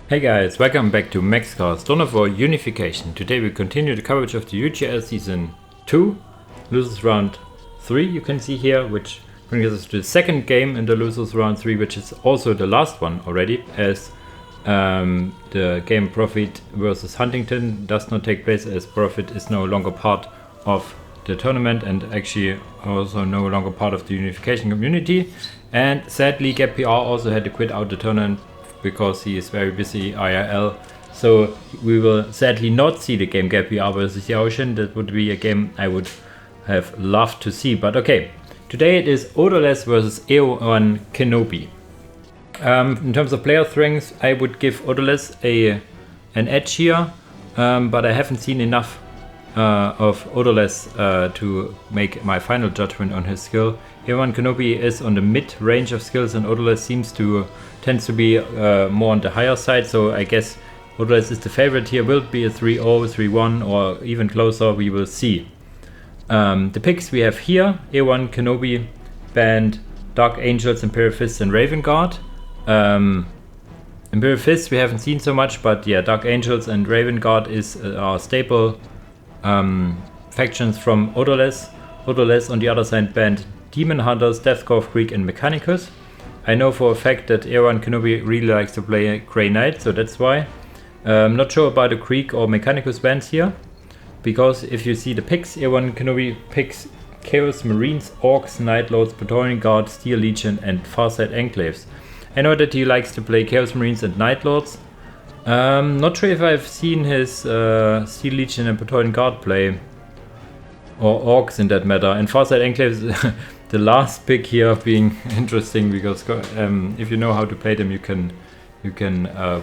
Hey guys, welcome back to MaxCast, Donor for Unification. Today we continue the coverage of the UGL Season 2, Losers Round 3, you can see here, which brings us to the second game in the Losers Round 3, which is also the last one already, as the game Profit versus Huntington does not take place, as Profit is no longer part of the tournament and actually also no longer part of the Unification community. And sadly, GapPR also had to quit out the tournament because he is very busy IRL. So we will sadly not see the game GapPR versus the Ocean. That would be a game I would have loved to see. But okay, today it is Odourless versus A1 Kenobi. In terms of player strengths, I would give Odourless an edge here, but I haven't seen enough of Odourless to make my final judgment on his skill. A1 Kenobi is on the mid range of skills, and Odourless tends to be more on the higher side, so I guess Odourless is the favorite here. Will it be a 3-0, 3-1 or even closer? We will see. The picks we have here: A1 Kenobi banned Dark Angels, Imperial Fists and Raven Guard. Imperial Fists we haven't seen so much, but yeah, Dark Angels and Raven Guard is our staple factions from Odourless. Odourless on the other side banned Demon Hunters, Deathcorp Greek and Mechanicus. I know for a fact that A1 Kenobi really likes to play Grey Knight, so that's why. I'm not sure about the Greek or Mechanicus bans here, because if you see the picks, A1 Kenobi picks Chaos Marines, Orcs, Night Lords, Praetorian Guard, Steel Legion and Farsight Enclaves. I know that he likes to play Chaos Marines and Night Lords. Not sure if I've seen his Steel Legion and Praetorian Guard play, or Orcs in that matter. And Farsight Enclaves, the last pick here being interesting, because if you know how to play them, you can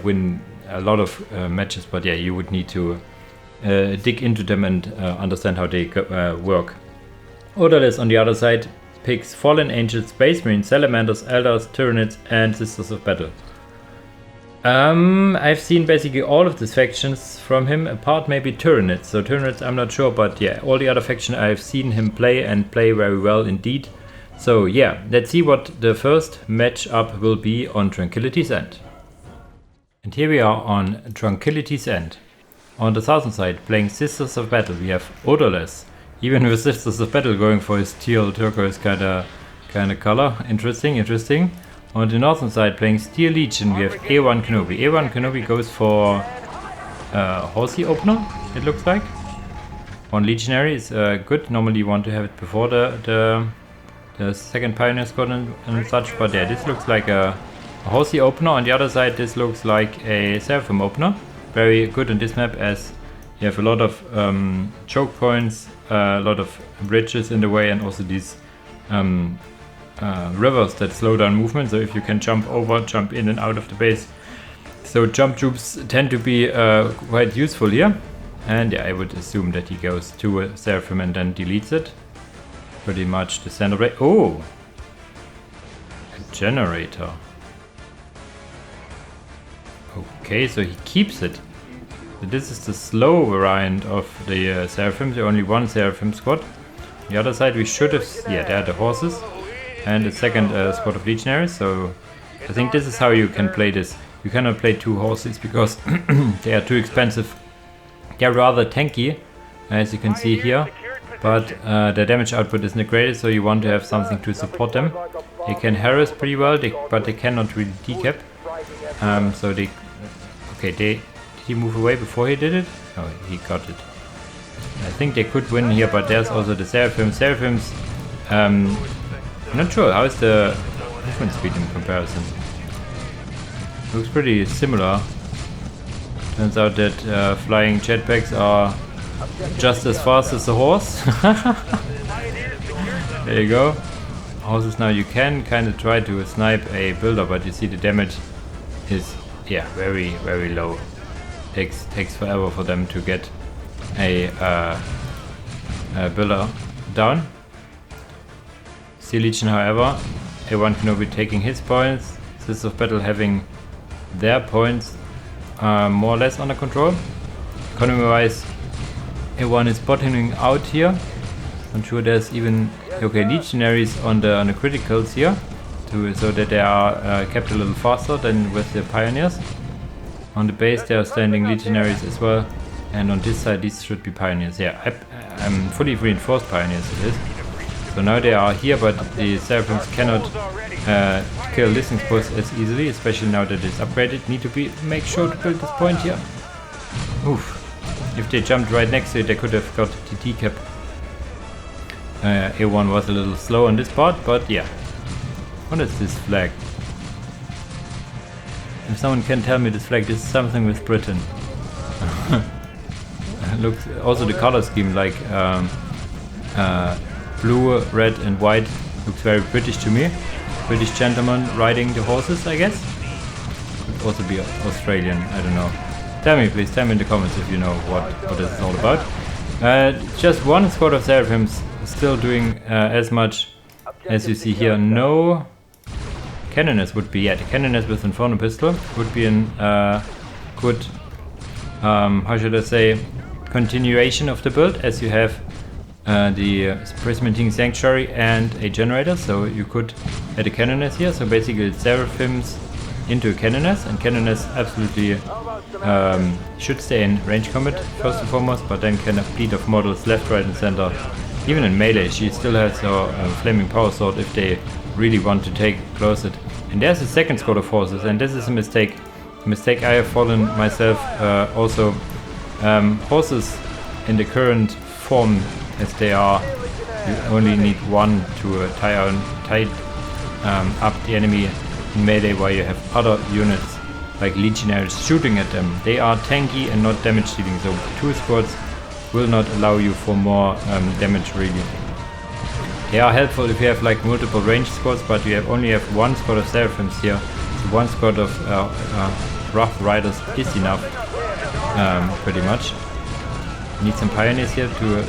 win a lot of matches. But yeah, you would need to dig into them and understand how they work. Odourless on the other side picks Fallen Angels, Space Marines, Salamanders, Eldars, Tyranids and Sisters of Battle. I've seen basically all of these factions from him, apart maybe Tyranids. So Tyranids I'm not sure, but yeah, all the other factions I've seen him play, and play very well indeed. So yeah, let's see what the first matchup will be on Tranquility's end. And here we are on Tranquility's end. On the southern side, playing Sisters of Battle, we have Odourless. Even with Sisters of Battle going for his teal turquoise kind of color. Interesting. On the northern side, playing Steel Legion, we have A1 Kenobi. A1 Kenobi goes for Horsey Opener, it looks like. One Legionary is good. Normally you want to have it before the second Pioneer Squad and such. But yeah, this looks like a Horsey Opener. On the other side, this looks like a Seraphim Opener. Very good on this map, as you have a lot of choke points, a lot of bridges in the way, and also these rivers that slow down movement, so if you can jump in and out of the base. So jump troops tend to be quite useful here. And yeah, I would assume that he goes to a Seraphim and then deletes it. Pretty much the standard way. Oh! A generator. Okay, so he keeps it. So this is the slow variant of the Seraphim, the only one Seraphim squad. On the other side we should have... yeah, there are the horses. And the second squad of Legionaries, so I think this is how you can play this. You cannot play two horses because they are too expensive. They are rather tanky, as you can see here, but their damage output isn't the greatest, so you want to have something to support them. They can harass pretty well, but they cannot really decap. So they... okay, did he move away before he did it? Oh, he got it. I think they could win here, but there's also the Seraphim. Seraphims... I'm not sure, how is the movement speed in comparison? Looks pretty similar. Turns out that flying jetpacks are just as fast as the horse. There you go. Horses now you can kind of try to snipe a builder, but you see the damage is, yeah, very low. Takes forever for them to get a builder down. Steel Legion, however, A1 Kenobi taking his points, Sisters of Battle having their points more or less under control. Economy wise, A1 is bottoming out here. I'm sure there's even legionaries on the criticals here, so that they are kept a little faster than with the pioneers. On the base there are standing legionaries as well. And on this side these should be pioneers. Yeah, I'm fully reinforced pioneers it is. So now they are here, but the seraphims cannot kill listening posts as easily, especially now that it's upgraded. Need to make sure to build this point here. Oof. If they jumped right next to it, they could have got the decap. A1 was a little slow on this part, but yeah. What is this flag? If someone can tell me this flag, this is something with Britain. Looks also the color scheme, like blue, red and white, looks very British to me. British gentleman riding the horses, I guess. Could also be Australian, I don't know. Tell me, please, tell me in the comments if you know what this is all about. Just one squad of seraphims still doing as much as you see here. No cannoners would be yet. Cannoners with Inferno pistol would be a good, how should I say, continuation of the build, as you have the Prismatic Sanctuary and a generator, so you could add a cannoners here. So basically it's seraphims into cannoners, and cannoners absolutely should stay in range combat first and foremost, but then can have fleet of models left, right and center. Even in melee she still has her flaming power sword if they really want to close it. And there's a second squad of horses, and this is a mistake I have fallen myself also. Horses in the current form as they are, you only need one to tie up the enemy in melee, while you have other units like legionaries shooting at them. They are tanky and not damage dealing, so two squads will not allow you for more damage really. They are helpful if you have like multiple ranged squads, but you only have one squad of seraphims here, so one squad of rough riders is enough, pretty much. Need some pioneers here to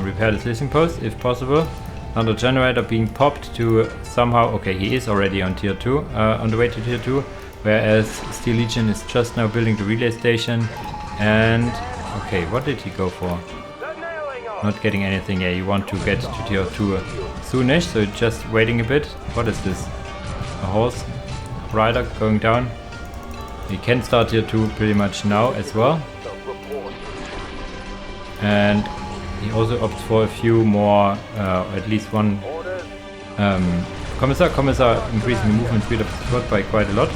repair this listening post if possible. Another generator being popped to somehow, okay, he is already on tier 2, on the way to tier 2, whereas Steel Legion is just now building the relay station. And okay, what did he go for? Not getting anything. Yeah, you want to get to tier 2 soonish, so just waiting a bit. What is this? A horse rider going down. We can start tier 2 pretty much now as well. And he also opts for a few more, at least one commissar. Commissar increasing the movement speed of the squad by quite a lot.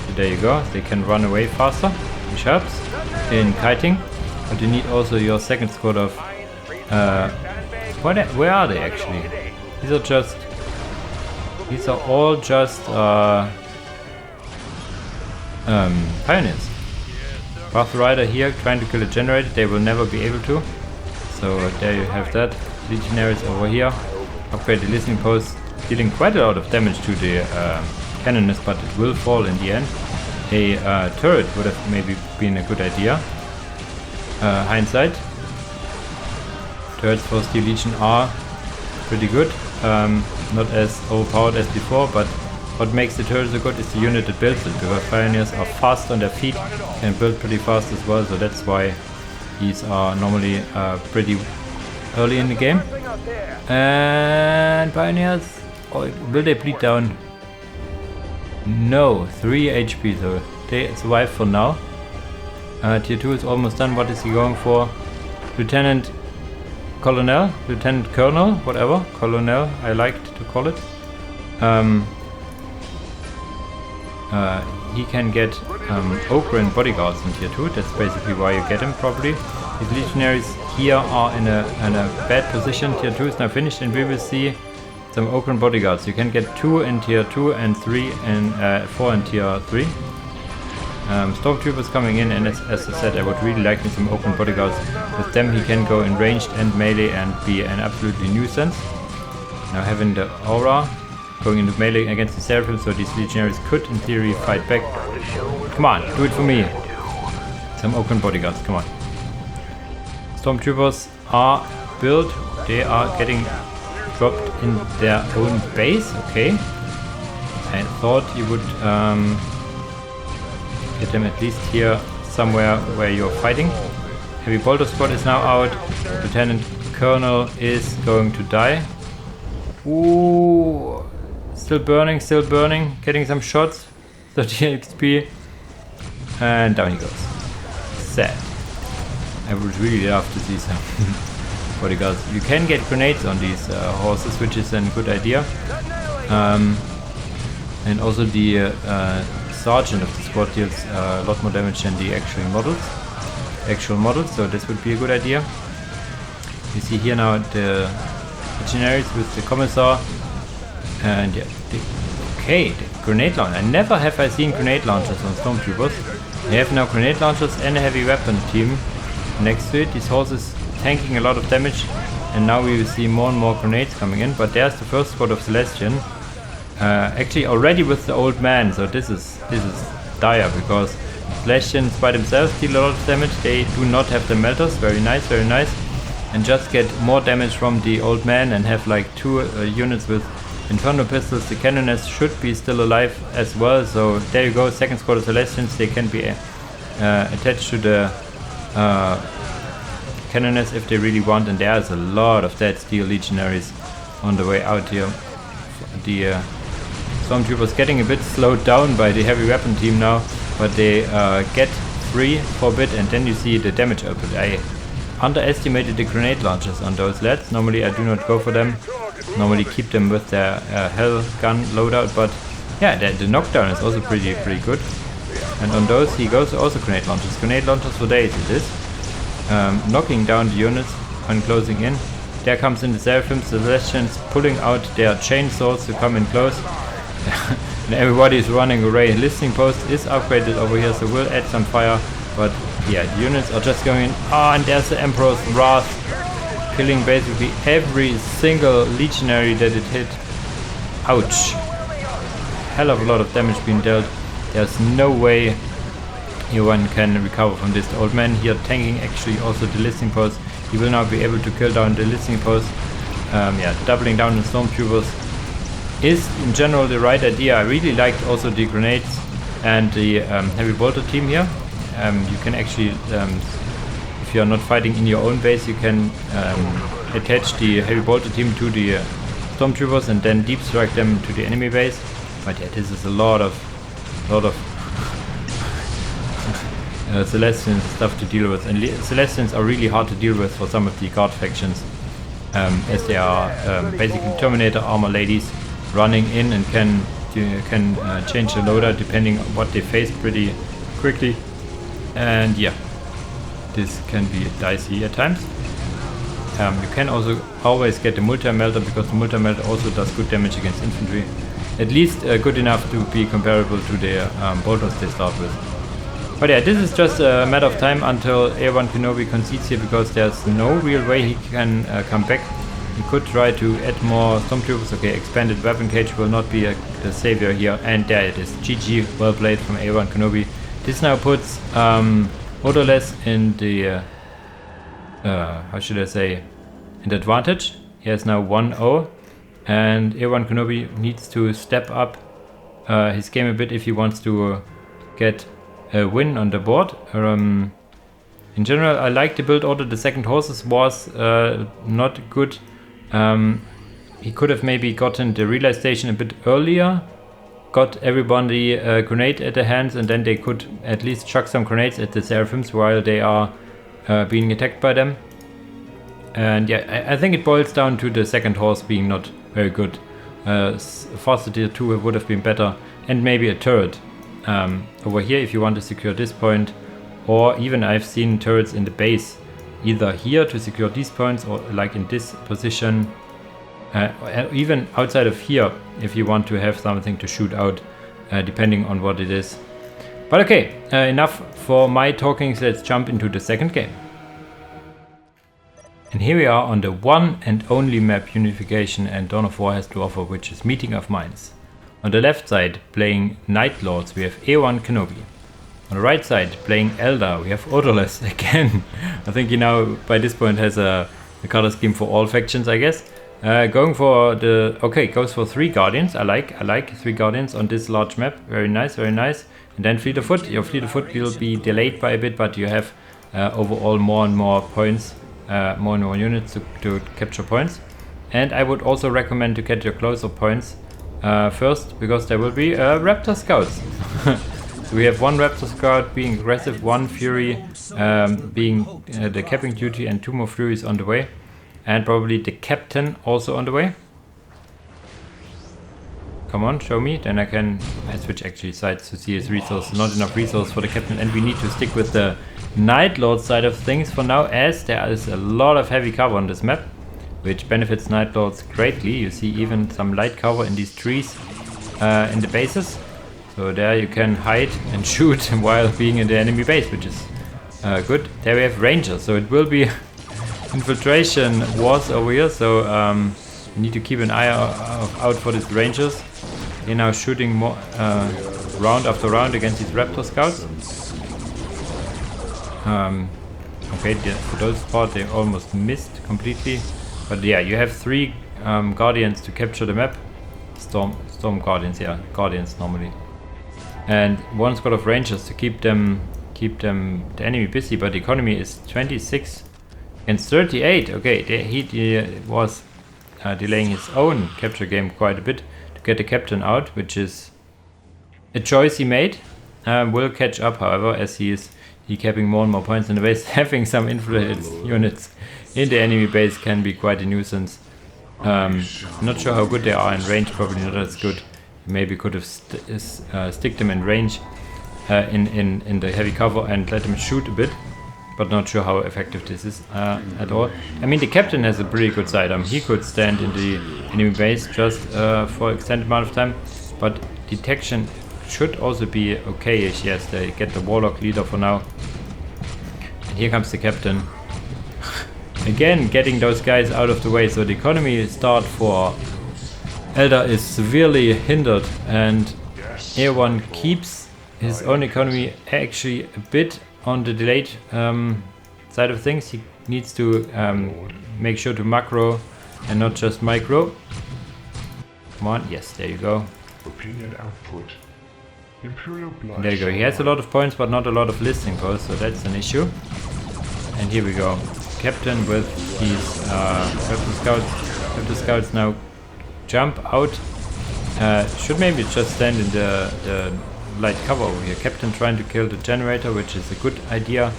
So there you go, they can run away faster, which helps in kiting. But you need also your second squad of... where are they actually? These are all just pioneers. Rough Rider here trying to kill a generator, they will never be able to. So there you have that. Legionaries over here. Upgrade the listening post, dealing quite a lot of damage to the cannoners, but it will fall in the end. A turret would have maybe been a good idea. Hindsight. Turrets for Steel Legion are pretty good. Not as overpowered as before, but what makes the turret so good is the unit that builds it, because pioneers are fast on their feet, can build pretty fast as well, so that's why these are normally pretty early in the game. And pioneers, oh, will they bleed down? No, 3 HP, so they survive for now. Tier 2 is almost done. What is he going for? Lieutenant Colonel, Lieutenant Colonel, whatever, Colonel I liked to call it. He can get Ochre and bodyguards in tier 2, that's basically why you get him probably. His legionaries here are in a bad position. Tier 2 is now finished, and we will see some Ochre and bodyguards. You can get 2 in tier 2 and 3 and 4 in tier 3. Stormtroopers coming in, and as I said, I would really like some Ochre and bodyguards. With them he can go in ranged and melee and be an absolutely nuisance. Now having the aura going into melee against the Seraphim, so these legionaries could in theory fight back. Come on, do it for me. Some Ochre and bodyguards, come on. Stormtroopers are built, they are getting dropped in their own base, okay. I thought you would get them at least here somewhere where you're fighting. Heavy Bolter Squad is now out. Lieutenant Colonel is going to die. Ooh, still burning, getting some shots. 30 XP. And down he goes. Sad. I would really love to see some bodyguards. You can get grenades on these horses, which is a good idea. And also the sergeant of the squad deals a lot more damage than the actual models, so this would be a good idea. You see here now the legionaries with the commissar, and yeah, the grenade launcher. I never have I seen grenade launchers on stormtroopers. They have now grenade launchers and a heavy weapon team next to it. These horses tanking a lot of damage, and now we will see more and more grenades coming in. But there's the first squad of Celestian, actually already with the old man. So this is dire, because Celestians by themselves deal a lot of damage. They do not have the melters. Very nice, very nice. And just get more damage from the old man and have like 2 units with Inferno pistols. The Canoness should be still alive as well. So there you go, second squad of Celestians. They can be attached to the Canoness if they really want. And there's a lot of dead steel legionaries on the way out here. The Stormtroopers getting a bit slowed down by the heavy weapon team now, but they get free for a bit, and then you see the damage output. I underestimated the grenade launchers on those lads. Normally I do not go for them. Normally keep them with their hell gun loadout, but yeah, the knockdown is also pretty good. And on those he goes also grenade launchers. Grenade launchers for days it is. Knocking down the units when closing in. There comes in the Seraphims, the Celestians pulling out their chainsaws to come in close. And everybody is running away. Listening post is upgraded over here, so we'll add some fire. But yeah, the units are just going in. Ah, and there's the Emperor's Wrath, killing basically every single legionary that it hit. Ouch. Hell of a lot of damage being dealt. There's no way anyone can recover from this. The old man here tanking actually also the listening post. He will now be able to kill down the listening post. Yeah, doubling down the stormtroopers is in general the right idea. I really liked also the grenades and the heavy bolter team here. You can actually, if you are not fighting in your own base, you can attach the heavy bolter team to the stormtroopers and then deep strike them to the enemy base. But yeah, this is a lot of Celestian stuff to deal with, and Celestians are really hard to deal with for some of the guard factions, as they are basically Terminator armor ladies running in and can change the loader depending on what they face pretty quickly. And yeah, this can be dicey at times. You can also always get the multi-melter, because the multi-melter also does good damage against infantry, at least good enough to be comparable to the bolters they start with. But yeah, this is just a matter of time until A1 Kenobi concedes here, because there's no real way he can come back. He could try to add more stormtroopers. Okay, expanded weapon cage will not be the savior here. And there it is. GG, well played from A1 Kenobi. This now puts Odourless in the, how should I say, in the advantage. He has now 1-0. And A1 Kenobi needs to step up his game a bit if he wants to get a win on the board. In general, I like the build order. The second horses was not good. He could have maybe gotten the relay station a bit earlier, got everybody a grenade at the hands, and then they could at least chuck some grenades at the Seraphims while they are being attacked by them. And yeah, I think it boils down to the second horse being not very good. Faster tier 2 would have been better, and maybe a turret over here if you want to secure this point, or even I've seen turrets in the base, either here to secure these points, or like in this position, even outside of here if you want to have something to shoot out, depending on what it is. But okay, enough for my talkings. Let's jump into the second game. And here we are on the one and only map Unification and Dawn of War has to offer, which is Meeting of Minds. On the left side, playing Night Lords, we have A1 Kenobi. On the right side, playing Eldar, we have Odourless again. I think he now, by this point, has a color scheme for all factions, I guess. Going for the... okay, goes for 3 Guardians. I like 3 Guardians on this large map. Very nice, very nice. And then Fleet of Foot. Your Fleet of Foot will be delayed by a bit, but you have overall more and more points, more and more units to capture points. And I would also recommend to get your closer points first, because there will be Raptor Scouts. So we have one Raptor Scout being aggressive, one Fury being the capping duty, and 2 more Furies on the way. And probably the Captain also on the way. Come on, show me, then I switch actually sides to see his resources. Not enough resource for the Captain, and we need to stick with the Night Lord side of things for now, as there is a lot of heavy cover on this map, which benefits Night Lords greatly. You see even some light cover in these trees in the bases. So there you can hide and shoot while being in the enemy base, which is good. There we have Rangers, so it will be infiltration wars over here, so we need to keep an eye out for these Rangers. They're now shooting more round after round against these Raptor Scouts. Okay, for those part they almost missed completely. But yeah, you have 3 Guardians to capture the map. Storm Guardians, yeah, Guardians normally. And 1 squad of Rangers to keep them the enemy busy, but the economy is 26 against 38. Okay, he was delaying his own capture game quite a bit to get the Captain out, which is a choice he made. Will catch up, however, as he capping more and more points in the base. Having some influence units in the enemy base can be quite a nuisance. Not sure how good they are in range, probably not as good. Maybe could have stick them in range in the heavy cover and let them shoot a bit, but not sure how effective this is at all. I mean, the Captain has a pretty good sidearm. He could stand in the enemy base just for extended amount of time, but detection should also be okay-ish. Yes, they get the Warlock leader for now. And here comes the Captain. Again, getting those guys out of the way, so the economy start for Elder is severely hindered, and A1 keeps his own economy actually a bit on the delayed side of things. He needs to make sure to macro and not just micro. Come on, yes, there you go. Opinion output. Imperial blood. There you go. He has a lot of points, but not a lot of listing posts, so that's an issue. And here we go. Captain with these Raptor Scouts. Raptor Scouts now jump out. Should maybe just stand in the light cover over here. Captain trying to kill the generator, which is a good idea.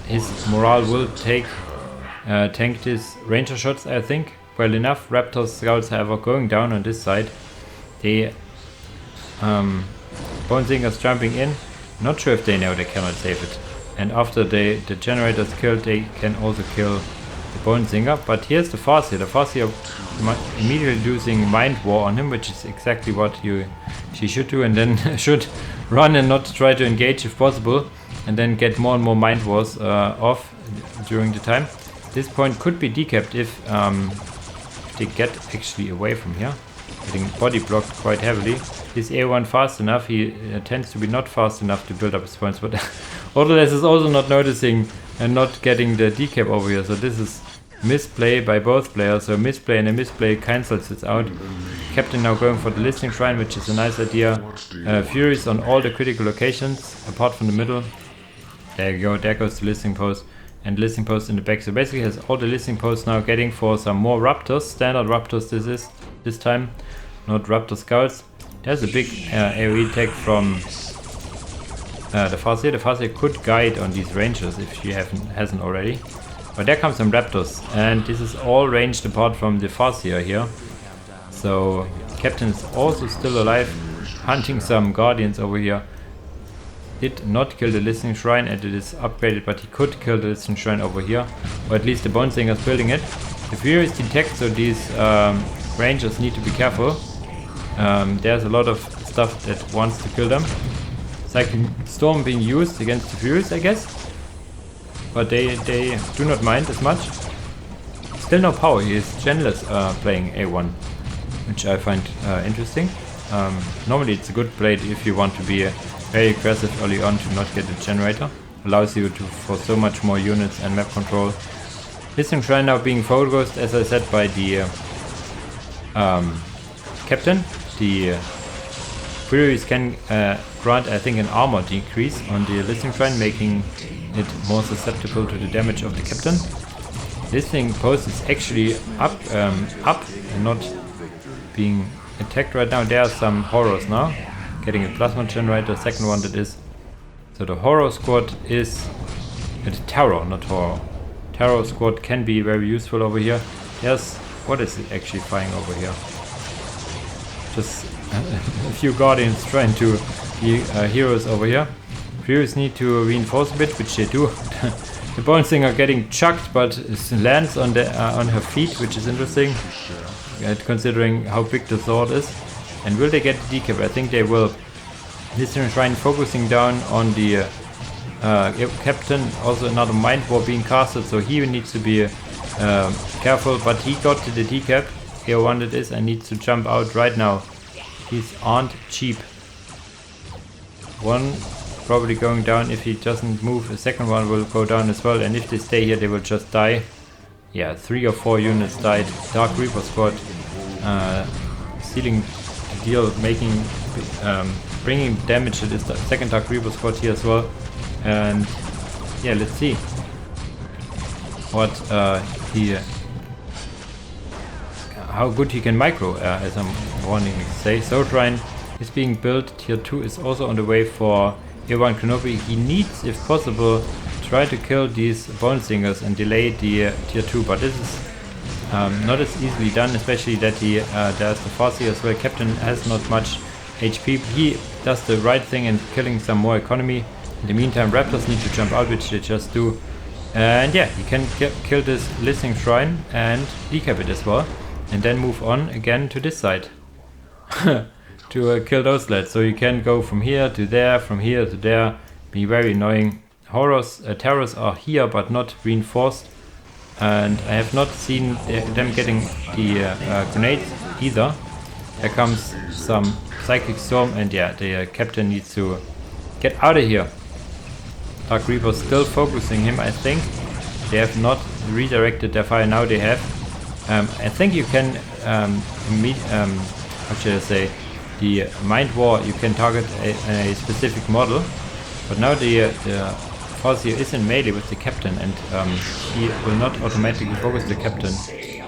His morale will tank these ranger shots, I think, well enough. Raptor Scouts, however, going down on this side. The Bone Singers jumping in. Not sure if they know they cannot save it. And after the generator is killed, they can also kill the Bone Singer. But here's the Farseer. The Farseer immediately using Mind War on him, which is exactly what she should do, and then should run and not try to engage if possible, and then get more and more Mind Wars off during the time. This point could be decapped if they get actually away from here. Getting body blocked quite heavily. Is A1 fast enough? He tends to be not fast enough to build up his points, but Odourless is also not noticing and not getting the decap over here, so this is misplay by both players. So misplay and a misplay cancels it out. Captain now going for the Listening Shrine, which is a nice idea. Furies on all the critical locations apart from the middle. There you go, there goes the Listening Post, and Listening Post in the back. So basically has all the Listening Posts now getting for some more Raptors. Standard Raptors this time, not Raptor Scouts. There's a big AoE tag from the Farseer. The Farseer could guide on these rangers if she hasn't already. But there comes some Raptors, and this is all ranged apart from the Farseer here. So Captain is also still alive, hunting some Guardians over here. Did not kill the Listening Shrine, and it is upgraded, but he could kill the Listening Shrine over here. Or at least the Bone Singer is building it. The Furies detect, so these Rangers need to be careful. There's a lot of stuff that wants to kill them. Cycling Storm being used against the Furies, I guess. But they do not mind as much. Still no power, he is Genless playing A1, which I find interesting. Normally it's a good play if you want to be very aggressive early on to not get a generator. Allows you to for so much more units and map control. Listening Shrine now being focused, as I said, by the Captain. The Furies can grant, I think, an armor decrease on the Listening Shrine, making it more susceptible to the damage of the Captain. Listening Post is actually up and not being attacked right now. There are some horrors now. Getting a plasma generator, second one that is. So the horror squad is the terror, not horror. Terror squad can be very useful over here. There's what is it actually flying over here? Just a few guardians trying to be heroes over here. Heroes need to reinforce a bit, which they do. The bone singer getting chucked, but lands on her feet, which is interesting, considering how big the sword is. And will they get the decap? I think they will. Listening Shrine focusing down on the captain. Also another mind war being casted, so he needs to be careful. But he got to the decap. Here one it is, and needs to jump out right now. These aren't cheap. One probably going down if he doesn't move. The second one will go down as well, and if they stay here they will just die. Yeah, 3 or 4 units died. Dark Reaper squad sealing the deal, bringing damage to this second Dark Reaper squad here as well. And yeah, let's see what how good he can micro, as I'm wanting to say. Soul Shrine is being built. Tier 2 is also on the way for A1 Kenobi. He needs, if possible, try to kill these bone singers and delay the tier 2, but this is not as easily done, especially that there's the Farsi as well. Captain has not much HP. He does the right thing and killing some more economy. In the meantime, Raptors need to jump out, which they just do. And yeah, he can kill this Listening Shrine and decap it as well. And then move on again to this side. To kill those lads. So you can go from here to there, from here to there. Be very annoying. Terrors are here but not reinforced. And I have not seen them getting the grenades either. There comes some Psychic Storm, and yeah, the captain needs to get out of here. Dark Reaper still focusing him, I think. They have not redirected their fire, now they have. I think you can how should I say, the Mind War, you can target a specific model, but now the Farsi is in melee with the captain, and he will not automatically focus the captain. It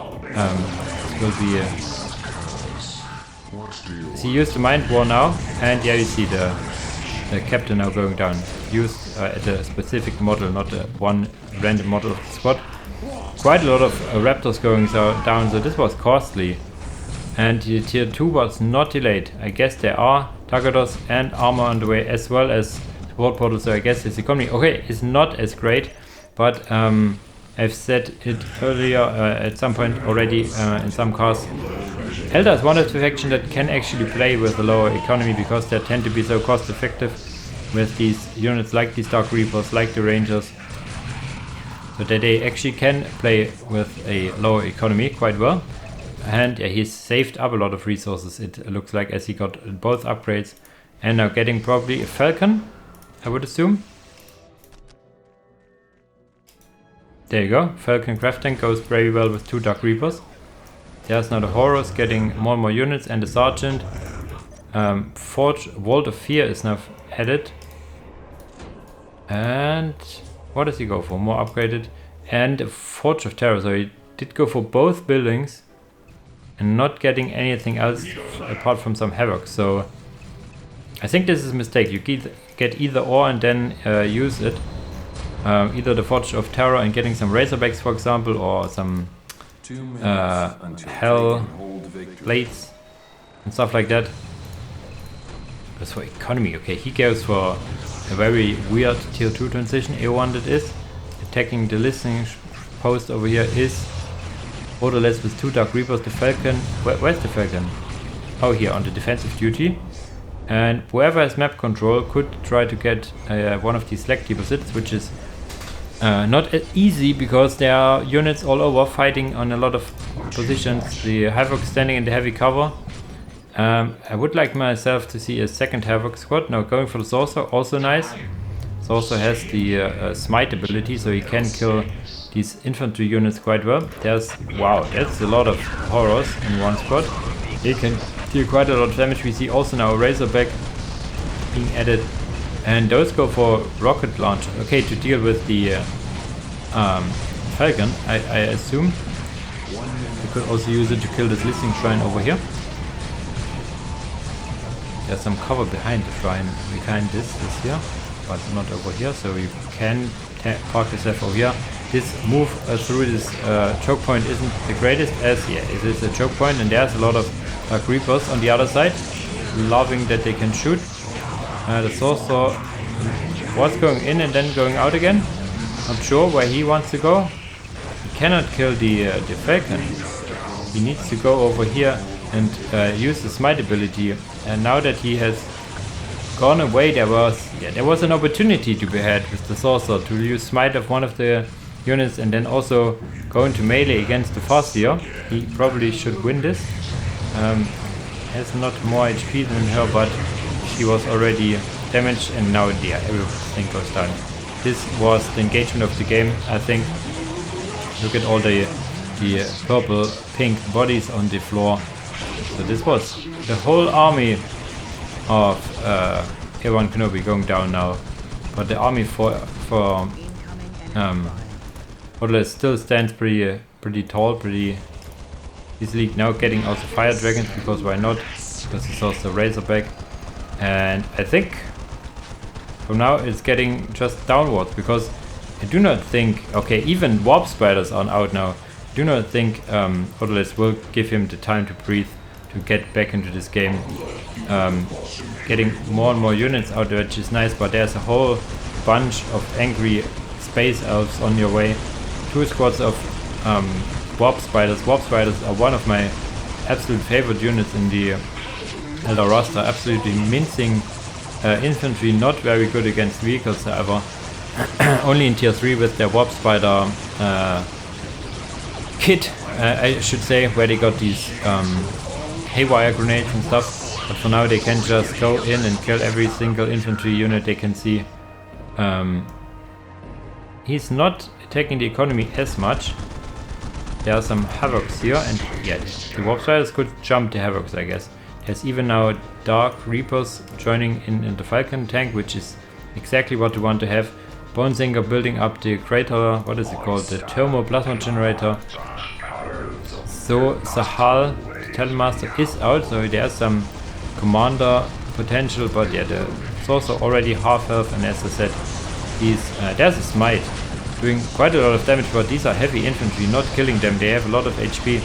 will be he used the Mind War now, and yeah, you see the captain now going down. Used at a specific model, not one random model of the squad. Quite a lot of raptors going down, so this was costly. And the tier 2 was not delayed. I guess there are targeters and armor on the way, as well as support portals, so I guess his economy, okay, is not as great, but I've said it earlier at some point already in some casts. Eldar is one of the factions that can actually play with a lower economy, because they tend to be so cost effective with these units like these Dark Reapers, like the Rangers, so that they actually can play with a lower economy quite well. And yeah, he's saved up a lot of resources, it looks like, as he got both upgrades, and now getting probably a Falcon, I would assume. There you go, Falcon crafting goes very well with 2 Dark Reapers. There's now the Horus getting more and more units, and the Sergeant. Forge Vault of Fear is now added. And what does he go for? More upgraded. And Forge of Terror, so he did go for both buildings and not getting anything else apart from some Havoc. So I think this is a mistake. You get either or and then use it. Either the Forge of Terror and getting some Razorbacks, for example, or some Hell Blades and stuff like that. As for economy, okay, he goes for a very weird tier 2 transition. A1 that is. Attacking the listening post over here is Odourless with 2 Dark Reapers. The Falcon, where's the Falcon? Oh, here on the defensive duty. And whoever has map control could try to get one of these Slack deposits, which is not easy, because there are units all over fighting on a lot of positions. The Havoc standing in the heavy cover. I would like myself to see a second Havoc squad. Now going for the Sorcerer, also nice. Sorcerer has the Smite ability, so he can kill these infantry units quite well. Wow, that's a lot of horrors in one squad. He can deal quite a lot of damage. We see also now a Razorback being added. And those go for rocket launch. Okay, to deal with the Falcon, I assume. You could also use it to kill this Listening Shrine over here. There's some cover behind the shrine, behind this here. but not over here, so you can park yourself over here. This move through this choke point isn't the greatest, as it is a choke point, and there's a lot of Dark Reapers on the other side, loving that they can shoot. The Soulstorm was going in and then going out again. Not sure where he wants to go. He cannot kill the Falcon. He needs to go over here and use the smite ability. And now that he has gone away, there was an opportunity to be had with the Sorcerer to use smite of one of the units and then also go into melee against the Fasta. He probably should win this. Has not more HP than her, but she was already damaged, and now everything goes down. This was the engagement of the game, I think. Look at all the purple, pink bodies on the floor. So this was the whole army of Obi-Wan Kenobi going down now. But the army for Odourless still stands pretty tall, pretty easily. Now getting also fire dragons, because why not? Because it's also Razorback. And I think from now it's getting just downwards, because I do not think, okay, even warp spiders are out now. I do not think Odourless will give him the time to breathe, to get back into this game. Getting more and more units out, which is nice, but there's a whole bunch of angry space elves on your way. 2 squads of warp spiders. Warp spiders are one of my absolute favorite units in the Elder roster. Absolutely mincing infantry, not very good against vehicles, however. Only in tier 3 with their warp spider kit, I should say, where they got these haywire grenades and stuff. But for now they can just go in and kill every single infantry unit they can see. He's not attacking the economy as much. There are some Havocs here, and yeah, the warp spiders could jump the Havocs, I guess. There's even now Dark Reapers joining in the Falcon tank, which is exactly what we want to have. Bonesinger building up the crater, what is it called? The Thermoplasma generator. So Sahal, the Talon Master, is out, so there's some commander potential, but yeah, the Sorcerer already half health, and as I said, there's a smite doing quite a lot of damage, but these are heavy infantry, not killing them. They have a lot of HP,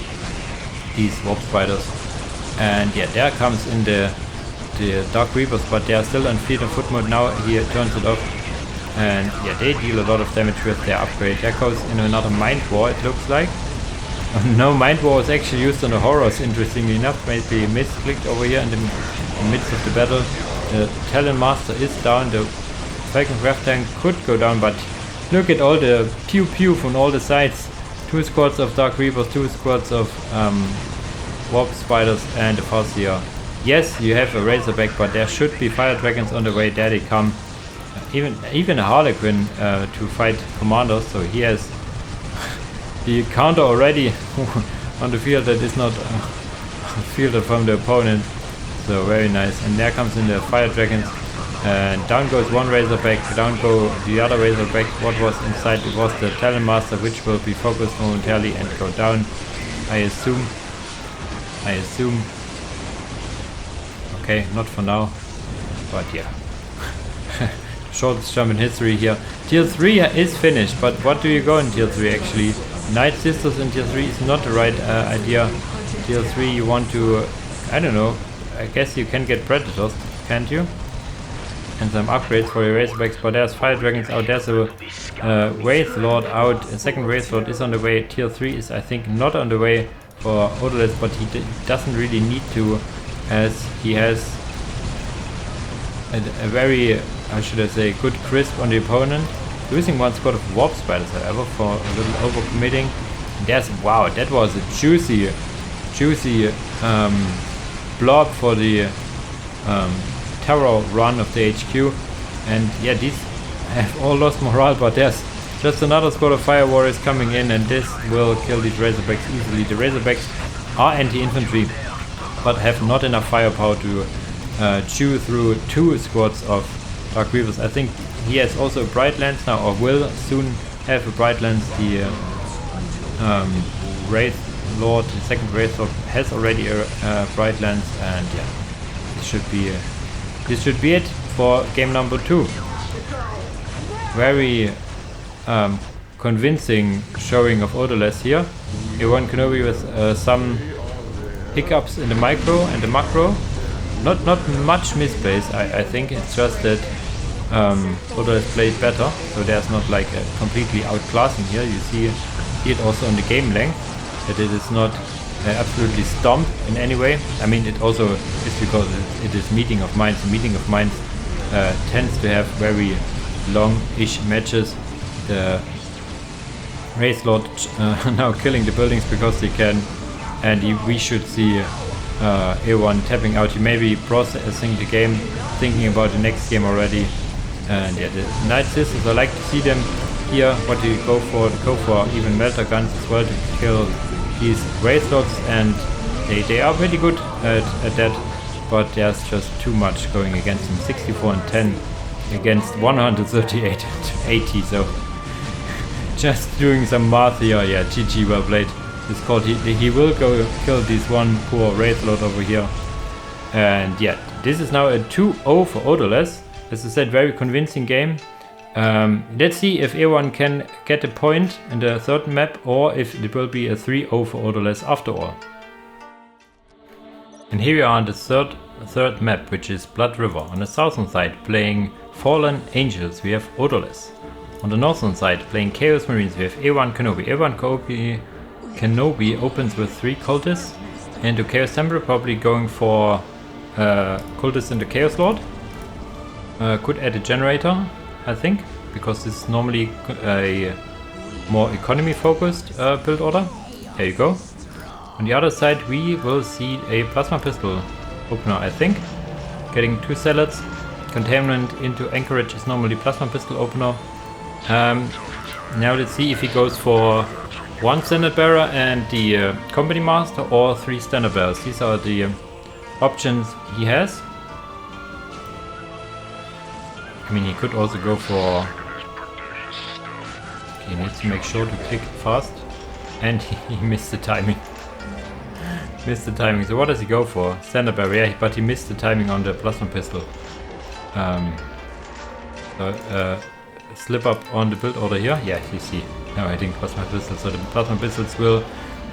these warp spiders. And yeah, there comes in the Dark Reapers, but they are still on fleet and foot mode now. He turns it off, and yeah, they deal a lot of damage with their upgrade. There goes in another Mind War, it looks like. No, Mind War was actually used on the Horrors, interestingly enough. Maybe misclicked over here in the midst of the battle. The Talon Master is down. The Falcon Craft Tank could go down, but look at all the pew pew from all the sides. 2 squads of Dark Reapers, 2 squads of warp spiders, and a Fasta. Yes, you have a Razorback, but there should be fire dragons on the way. There they come. Even a Harlequin to fight commanders, so he has the counter already on the field that is not fielded from the opponent. So very nice. And there comes in the fire dragons, and down goes one Razorback, down go the other Razorback. What was inside? It was the Talon Master, which will be focused momentarily and go down, I assume. Okay, not for now, but yeah. Shortest jump in history here. Tier 3 is finished, but what do you go in tier 3 actually? Night Sisters in tier 3 is not the right idea. Tier 3 you want to, I don't know, I guess you can get Predators, can't you? And some upgrades for your Razorbacks, but there's Fire Dragons out, there's a Wraith Lord out, a second Wraith Lord is on the way. Tier 3 is I think not on the way for Odourless, but he doesn't really need to, as he has a very, how should I say, good crisp on the opponent. Losing one squad of warp spiders, however, for a little overcommitting. There's, wow, that was a juicy blob for the terror run of the HQ. And yeah, these have all lost morale, but there's just another squad of fire warriors coming in, and this will kill these Razorbacks easily. The Razorbacks are anti-infantry, but have not enough firepower to chew through 2 squads of Dark Reapers. I think he has also a Bright Lance now, or will soon have a Bright Lance. The Wraith Lord, the second Wraith Lord, has already a Bright Lance, and yeah, this should be it for game number 2. very convincing showing of Odourless here. A1 Kenobi with some hiccups in the micro and the macro. Not much misplays, I think. It's just that Odourless played better, so there's not like a completely outclassing here. You see it also on the game length, that it is not absolutely stomped in any way. I mean, it also is because it is meeting of minds. The meeting of minds tends to have very long-ish matches. The Race Lord now killing the buildings because they can, and we should see A1 tapping out. He may be processing the game, thinking about the next game already. And yeah, the Knight Sisters, I like to see them here. What do you go for? Go for even melter guns as well to kill these Race Lords, and they are pretty good at that, but there's just too much going against them. 64 and 10 against 138 and 80, so just doing some math here. Yeah, GG, well played. It's called he will go kill this one poor Wraith Lord over here. And yeah, this is now a 2-0 for Odourless. As I said, very convincing game. Let's see if A1 can get a point in the third map, or if it will be a 3-0 for Odourless after all. And here we are on the third map, which is Blood River. On the southern side, playing Fallen Angels, we have Odourless. On the northern side, playing Chaos Marines, we have A1 Kenobi. A1 Kenobi opens with 3 cultists, and the Chaos Temple probably going for cultists in the Chaos Lord. Could add a generator, I think, because this is normally a more economy focused build order. There you go. On the other side we will see a plasma pistol opener, I think. Getting 2 zealots. Containment into Anchorage is normally plasma pistol opener. Now let's see if he goes for 1 standard bearer and the company master, or 3 standard bearers. These are the options he has. I mean, he could also go for... Okay, he needs to make sure to click fast. And he missed the timing. Missed the timing. So what does he go for? Standard bearer, yeah, but he missed the timing on the plasma pistol. Slip up on the build order here. Yeah, you see. Now I think plasma pistols. So the plasma pistols will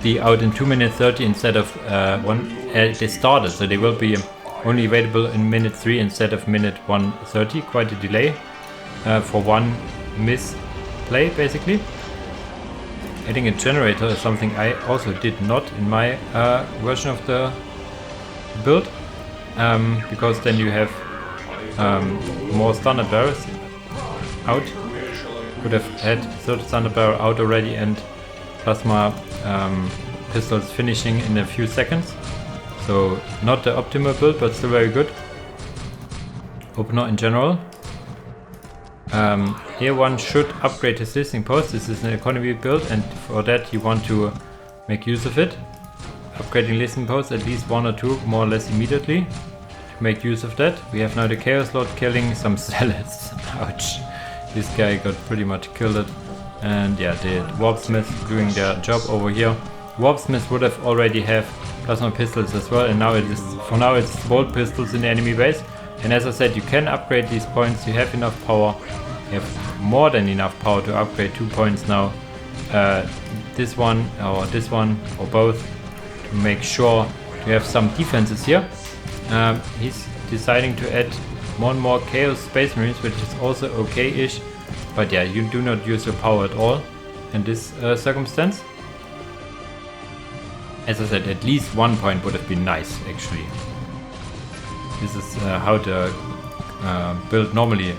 be out in 2 minutes 30 instead of they started, so they will be only available in minute 3 instead of minute 1:30. Quite a delay for one misplay, basically. Adding a generator is something I also did not in my version of the build, because then you have more standard bearers out. Could have had third standard bearer out already and plasma pistols finishing in a few seconds. So not the optimal build, but still very good. Opener in general. Here one should upgrade his listening post. This is an economy build, and for that you want to make use of it. Upgrading listening posts at least 1 or 2 more or less immediately to make use of that. We have now the Chaos Lord killing some zealots. Ouch. This guy got pretty much killed. And yeah, the Warpsmiths doing their job over here. Warpsmiths would have already have plasma pistols as well, and now it is, for now it's bolt pistols in the enemy base. And as I said, you can upgrade these points. You have enough power. You have more than enough power to upgrade 2 points now. This one or both, to make sure to have some defenses here. He's deciding to add more and more Chaos Space Marines, which is also okay-ish. But yeah, you do not use your power at all in this circumstance. As I said, at least 1 point would have been nice, actually. This is how the build normally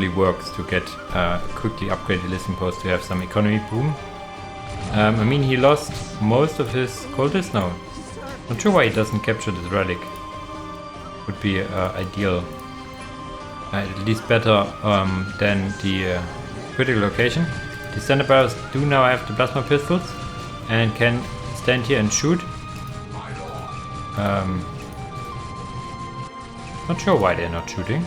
works, to get quickly upgrade the listening post to have some economy boom. I mean, he lost most of his cultists now. Not sure why he doesn't capture this relic. Would be ideal. At least better than the critical location. The standard bearers do now have the plasma pistols and can stand here and shoot. Not sure why they're not shooting.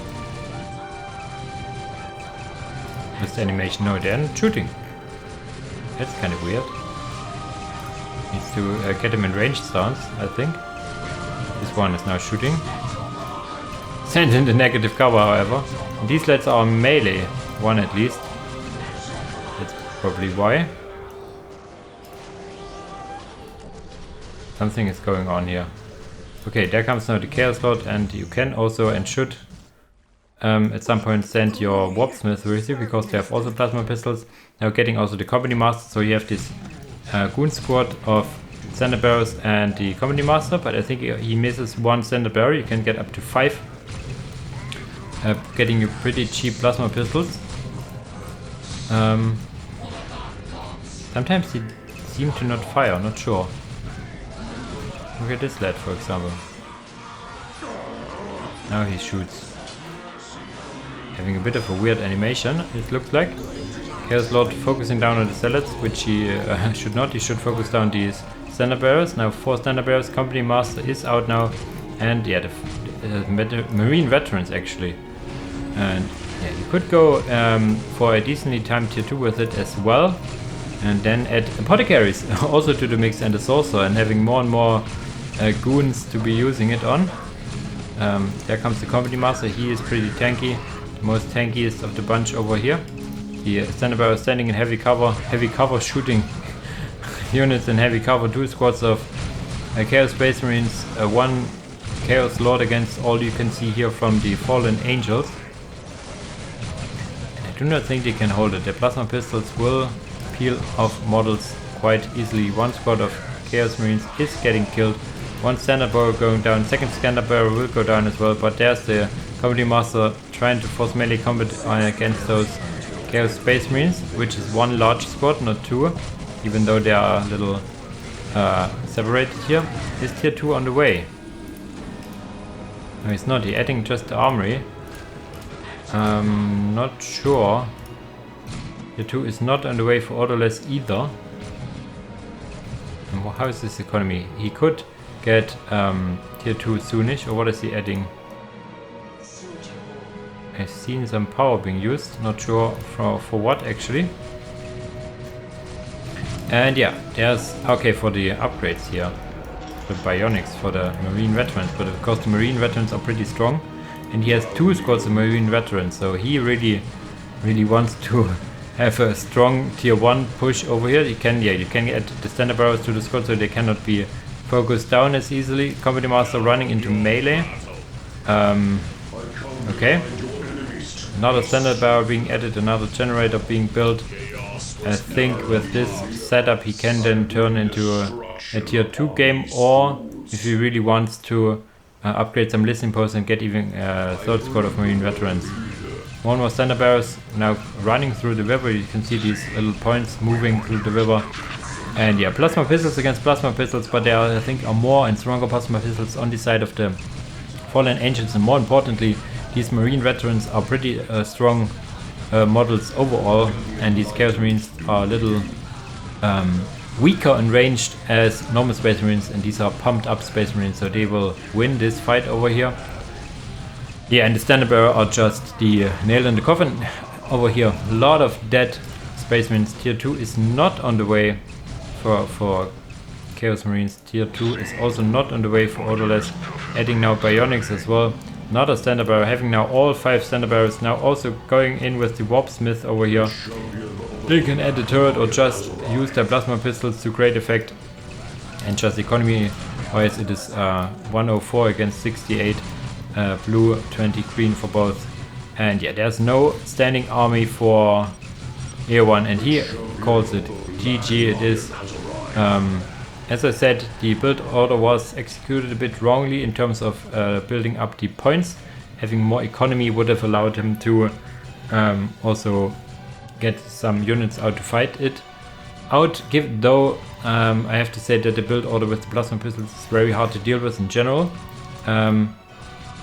With the animation, no, they're not shooting. That's kind of weird. Needs to get him in range stance, I think. This one is now shooting. Sent in the negative cover, however. These lads are melee. one at least. That's probably why. Something is going on here. Okay, there comes now the Chaos Lord, and you can also and should at some point send your Warpsmith with you, because they have also plasma pistols. Now getting also the Company Master, so you have this goon squad of Standard Bearers and the Company Master, but I think he misses one Standard Bearer. You can get up to 5, getting you pretty cheap plasma pistols. Sometimes they seem to not fire, not sure. Look at this lad, for example. Now he shoots. Having a bit of a weird animation, it looks like. Chaos Lord focusing down on the Zealots, which he should not. He should focus down these Standard Bearers. Now 4 Standard Bearers. Company Master is out now. And yeah, the Marine Veterans actually. And yeah, you could go for a decently timed tier 2 with it as well. And then add Apothecaries also to the mix, and the Sorcerer, and having more and more goons to be using it on. There comes the Company Master. He is pretty tanky. The most tankiest of the bunch over here. The Standard Bearer standing in heavy cover shooting units in heavy cover, 2 squads of Chaos Space Marines, 1 Chaos Lord against all you can see here from the Fallen Angels. And I do not think they can hold it. The plasma pistols will peel off models quite easily. 1 squad of Chaos Marines is getting killed. 1 Standard Bearer going down, 2nd Standard Bearer will go down as well, but there's the Company Master trying to force melee combat against those Chaos Space Marines, which is 1 large squad, not 2, even though they are a little separated here. Is tier 2 on the way? No, he's not. He's adding just the armory. Not sure. Tier 2 is not on the way for Odourless either. And how is this economy? He could get tier 2 soonish, or what is he adding? I've seen some power being used, not sure for what actually. And yeah, there's, okay, for the upgrades here, the bionics for the Marine Veterans, but of course the Marine Veterans are pretty strong, and he has 2 squads of Marine Veterans, so he really wants to have a strong tier 1 push over here. You can get the Standard Bearers to the squad, so they cannot be focused down as easily. Company Master running into melee. Okay. Another Standard Bearer being added, another generator being built. I think with this setup he can then turn into a tier 2 game, or if he really wants to upgrade some listening posts and get even a 3rd squad of Marine Veterans. 1 more Standard Bearers now running through the river. You can see these little points moving through the river. And yeah, plasma pistols against plasma pistols, but there are, I think, are more and stronger plasma pistols on the side of the Fallen Angels, and more importantly, these Marine Veterans are pretty strong models overall, and these Chaos Marines are a little weaker and ranged as normal Space Marines, and these are pumped up Space Marines, so they will win this fight over here. Yeah, and the Standard Bearer are just the nail in the coffin over here. A lot of dead Space Marines. Tier 2 is not on the way for Chaos Marines. Tier 2 is also not on the way for Odourless. Adding now bionics as well. Another Standard Bearer, having now all 5 Standard Bearers, now also going in with the Warpsmith over here. They can add a turret or just use their plasma pistols to great effect. And just economy wise, it is 104 against 68, blue, 20 green for both. And yeah, there's no standing army for A1, and he calls it GG. It is, as I said, the build order was executed a bit wrongly in terms of building up the points. Having more economy would have allowed him to also get some units out to fight it out. Though I have to say that the build order with the plasma pistols is very hard to deal with in general.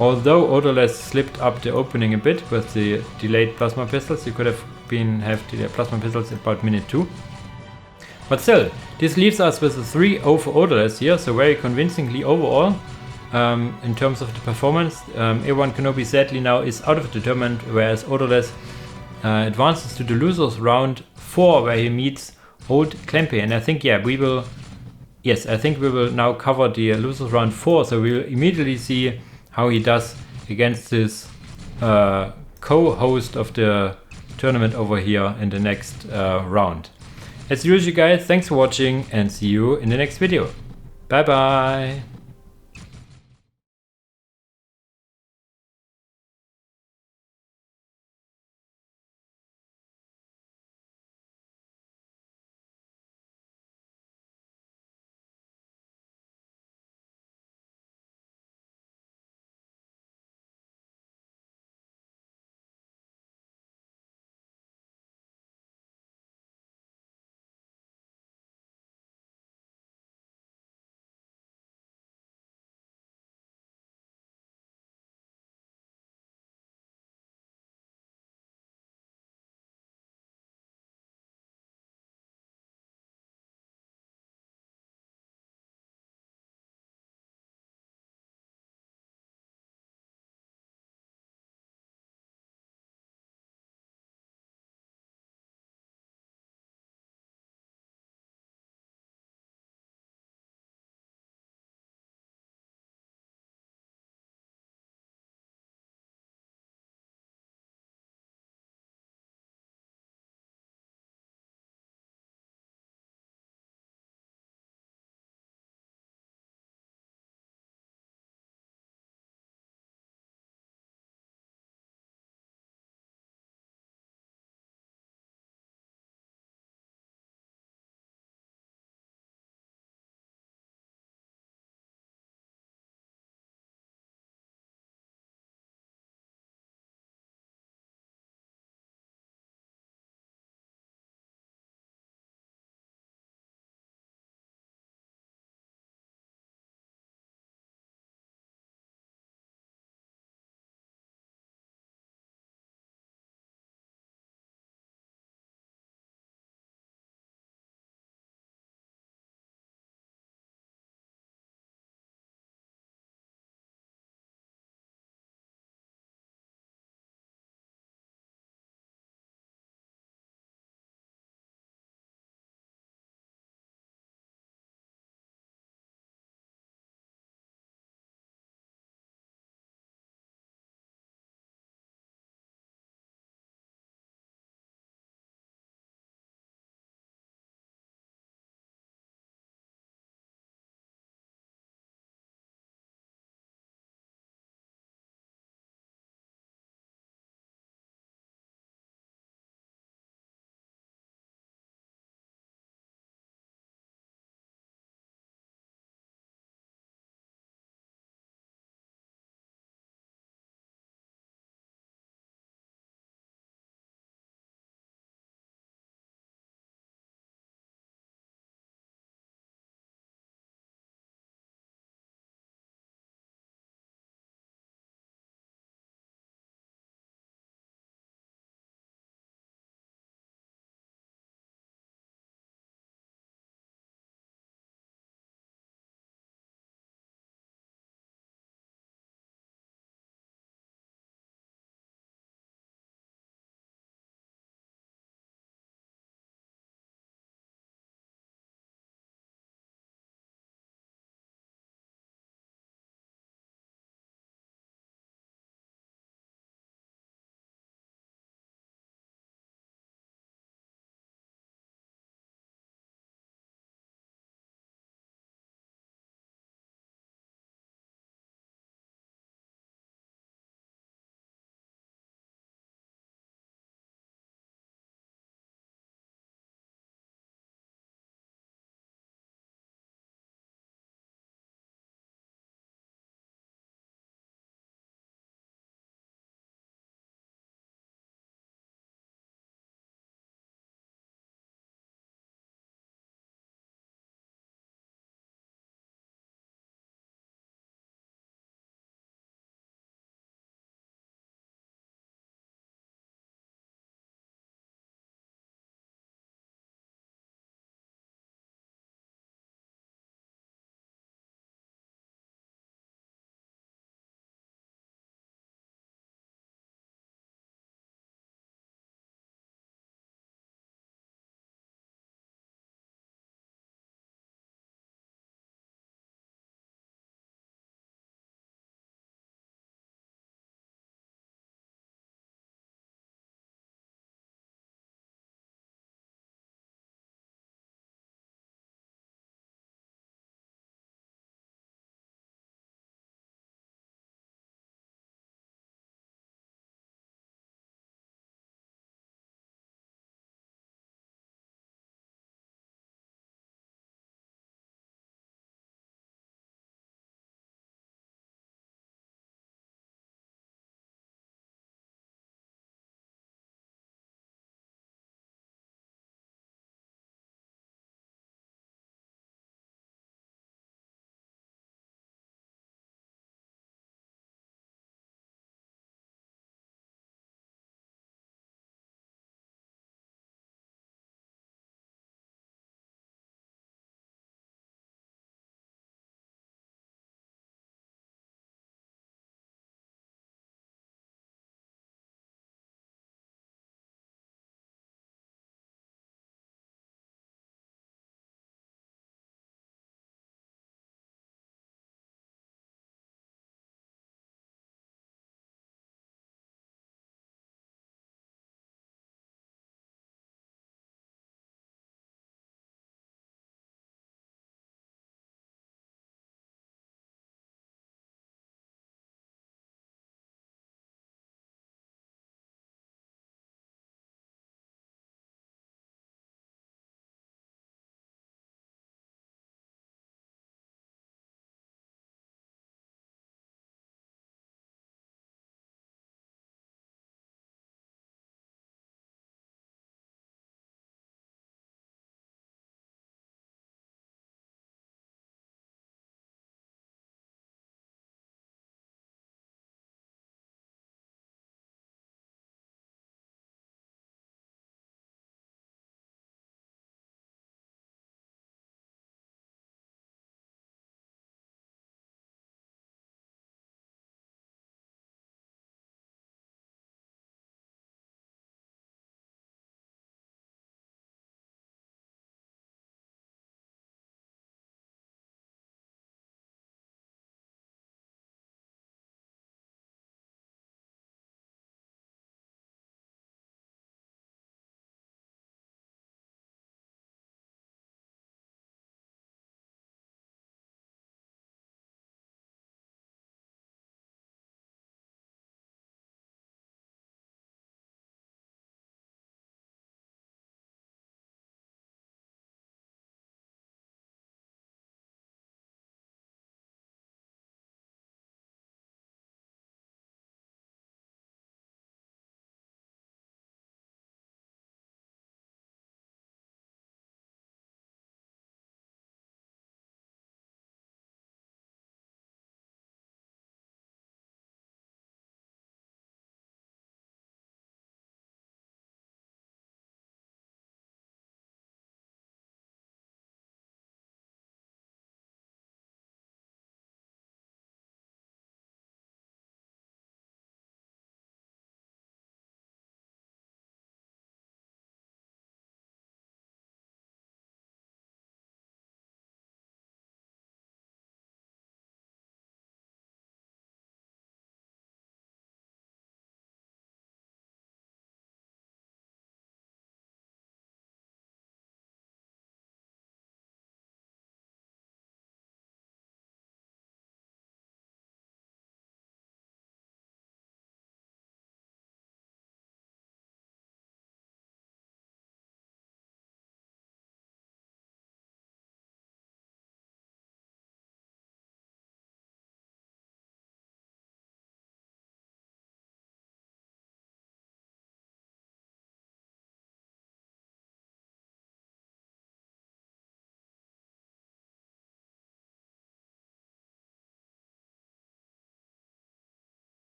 Although Odourless slipped up the opening a bit with the delayed plasma pistols, you could have the plasma pistols at about minute 2. But still, this leaves us with a 3-0 for Odourless here, so very convincingly overall. In terms of the performance, A1 Kenobi sadly now is out of the tournament, whereas Odourless advances to the losers round 4, where he meets Old Klempe. And I think, yeah, we will now cover the losers round 4, so we'll immediately see how he does against this co-host of the tournament over here in the next round. As usual guys, thanks for watching and see you in the next video. Bye bye!